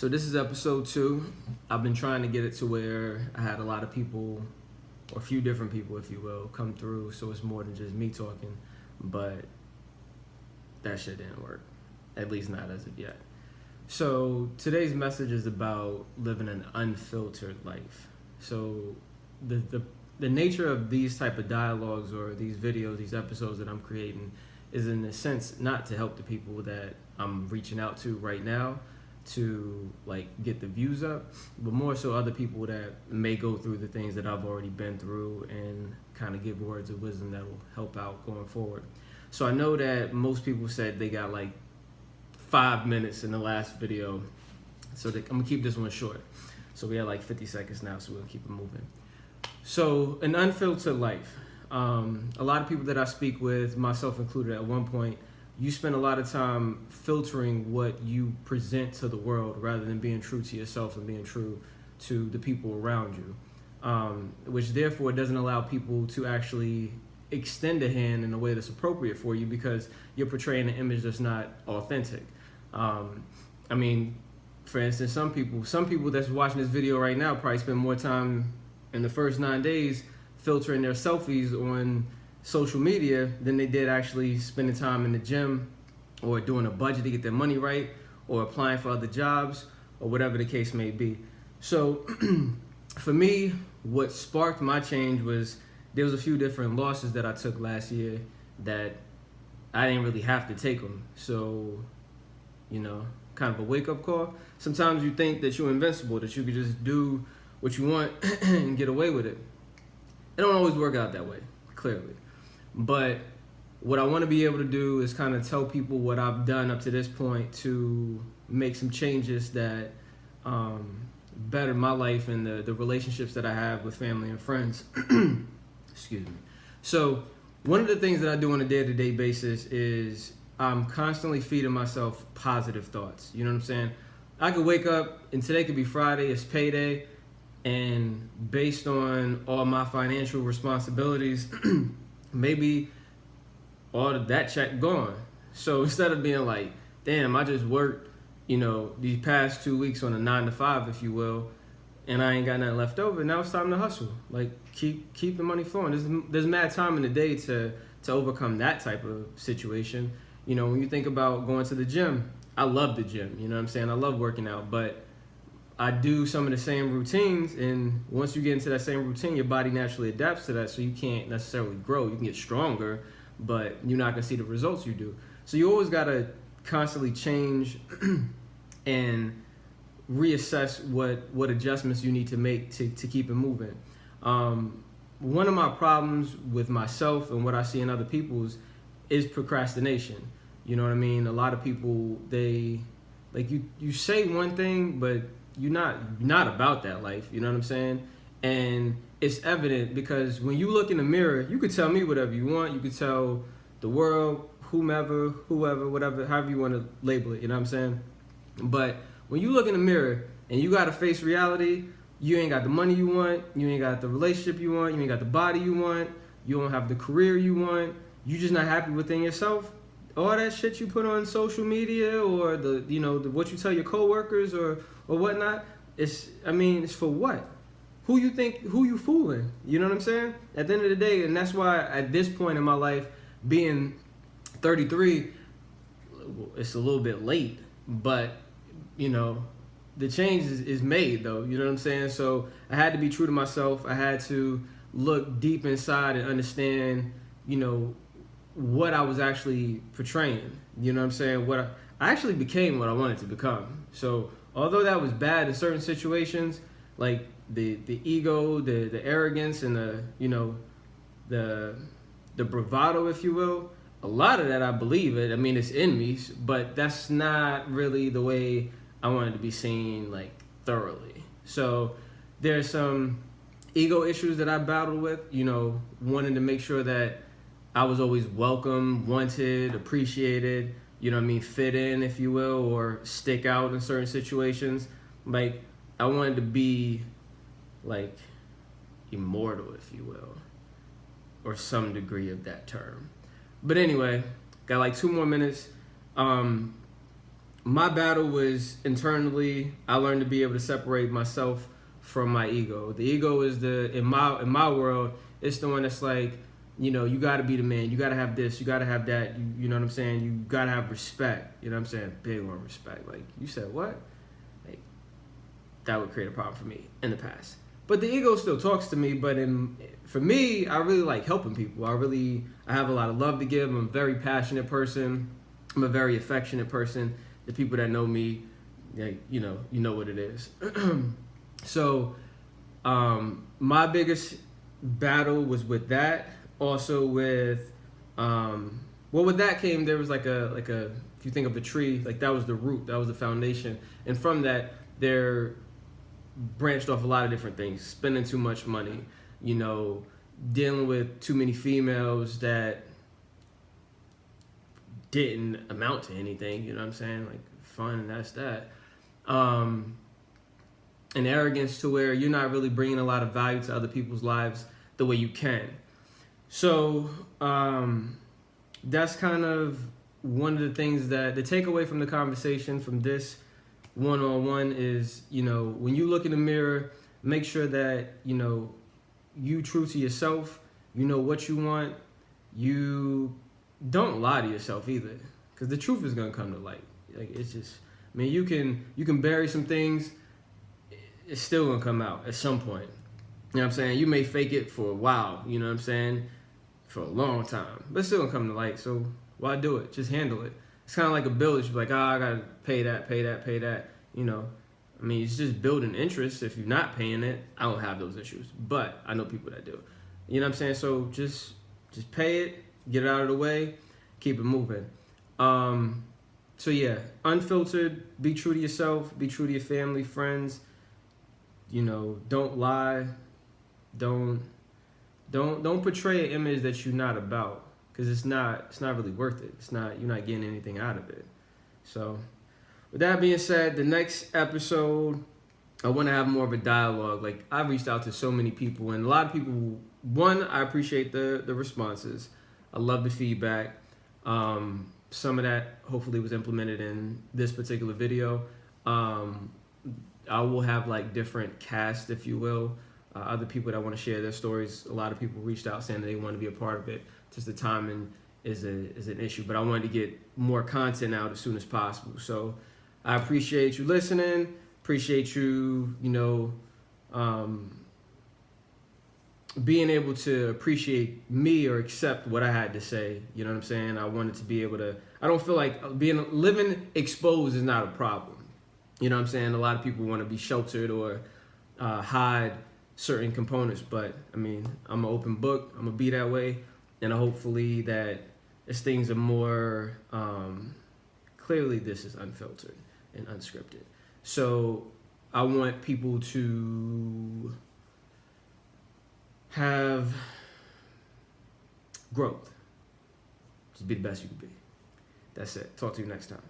So this is episode 2. I've been trying to get it to where I had a lot of people, or a few different people, if you will, come through, so it's more than just me talking, but that shit didn't work, at least not as of yet. So today's message is about living an unfiltered life. So the nature of these type of dialogues or these videos, these episodes that I'm creating is in a sense not to help the people that I'm reaching out to right now to like get the views up, but more so other people that may go through the things that I've already been through and kind of give words of wisdom that will help out going forward. So I know that most people said they got like 5 minutes in the last video, so I'm gonna keep this one short. So we have like 50 seconds now, so we'll keep it moving. So an unfiltered life. A lot of people that I speak with, myself included at one point, you spend a lot of time filtering what you present to the world rather than being true to yourself and being true to the people around you, which therefore doesn't allow people to actually extend a hand in a way that's appropriate for you because you're portraying an image that's not authentic. I mean, for instance, some people that's watching this video right now probably spend more time in the first 9 days filtering their selfies on social media than they did actually spending time in the gym or doing a budget to get their money right or applying for other jobs or whatever the case may be. So for me, what sparked my change was there was a few different losses that I took last year that I didn't really have to take them. So, kind of a wake-up call. Sometimes you think that you're invincible, that you could just do what you want and get away with it. It don't always work out that way, clearly. But what I want to be able to do is kind of tell people what I've done up to this point to make some changes that better my life and the relationships that I have with family and friends. Excuse me. So one of the things that I do on a day-to-day basis is I'm constantly feeding myself positive thoughts. You know what I'm saying? I could wake up, and today could be Friday, it's payday, and based on all my financial responsibilities, maybe all of that check gone. So instead of being like, damn, I just worked, these past 2 weeks on a 9 to 5, if you will, and I ain't got nothing left over, now it's time to hustle. Like, keep the money flowing. There's mad time in the day to overcome that type of situation. When you think about going to the gym, I love the gym, you know what I'm saying? I love working out, but I do some of the same routines, and once you get into that same routine, your body naturally adapts to that, so you can't necessarily grow. You can get stronger, but you're not going to see the results you do. So you always got to constantly change and reassess what adjustments you need to make to keep it moving. One of my problems with myself and what I see in other people's is procrastination. You know what I mean? A lot of people, they like you say one thing, but you're not about that life. You know what I'm saying? And it's evident because when you look in the mirror, you could tell me whatever you want. You could tell the world, whoever, whatever, however you want to label it. You know what I'm saying? But when you look in the mirror and you got to face reality, you ain't got the money you want, you ain't got the relationship you want, you ain't got the body you want, you don't have the career you want, you just not happy within yourself. All that shit you put on social media or the what you tell your coworkers or whatnot, it's for what? Who you fooling? You know what I'm saying? At the end of the day, and that's why at this point in my life, being 33, it's a little bit late, but the change is made though. You know what I'm saying? So I had to be true to myself. I had to look deep inside and understand, what I was actually portraying. You know what I'm saying? I actually became what I wanted to become. So although that was bad in certain situations, like the ego, the arrogance, and the bravado, if you will, a lot of that I believe it. I mean, it's in me, but that's not really the way I wanted to be seen, like, thoroughly. So there's some ego issues that I battled with, wanting to make sure that I was always welcome, wanted, appreciated, fit in, if you will, or stick out in certain situations. Like, I wanted to be, like, immortal, if you will, or some degree of that term. But anyway, got like 2 more minutes. my battle was internally. I learned to be able to separate myself from my ego. The ego is in my world, it's the one that's like, you got to be the man. You got to have this. You got to have that. You know what I'm saying? You got to have respect. You know what I'm saying? Big on respect. Like, you said what? Like, that would create a problem for me in the past. But the ego still talks to me. But for me, I really like helping people. I have a lot of love to give. I'm a very passionate person. I'm a very affectionate person. The people that know me, you know what it is. So, my biggest battle was with that. Also with, with that came, there was like a, if you think of a tree, like that was the root, that was the foundation. And from that, there branched off a lot of different things. Spending too much money, dealing with too many females that didn't amount to anything, you know what I'm saying? Like fun, and that's that. And arrogance to where you're not really bringing a lot of value to other people's lives the way you can. So that's kind of one of the things that the takeaway from the conversation from this one-on-one is, when you look in the mirror, make sure that, you true to yourself, you know what you want, you don't lie to yourself either, because the truth is going to come to light. Like, it's just, you can bury some things, it's still going to come out at some point. You know what I'm saying? You may fake it for a while, you know what I'm saying? For a long time. But it's still gonna come to light, so why do it? Just handle it. It's kind of like a bill. You should be like, I gotta pay that. It's just building interest. If you're not paying it, I don't have those issues. But I know people that do. You know what I'm saying? So just pay it, get it out of the way, keep it moving. So yeah, unfiltered, be true to yourself, be true to your family, friends. Don't lie. Don't portray an image that you're not about, because it's not really worth it. You're not getting anything out of it. So with that being said, the next episode, I want to have more of a dialogue. Like, I've reached out to so many people, and a lot of people, one, I appreciate the responses. I love the feedback. Some of that hopefully was implemented in this particular video. I will have like different casts, if you will. Other people that want to share their stories. A lot of people reached out saying that they want to be a part of it. Just the timing is an issue, but I wanted to get more content out as soon as possible. So I appreciate you listening. Appreciate you, being able to appreciate me or accept what I had to say. You know what I'm saying? I wanted to be able to. I don't feel like living exposed is not a problem. You know what I'm saying? A lot of people want to be sheltered or hide certain components, but I'm an open book. I'm gonna be that way, and hopefully that as things are more clearly, this is unfiltered and unscripted. So I want people to have growth. Just be the best you can be. That's it. Talk to you next time.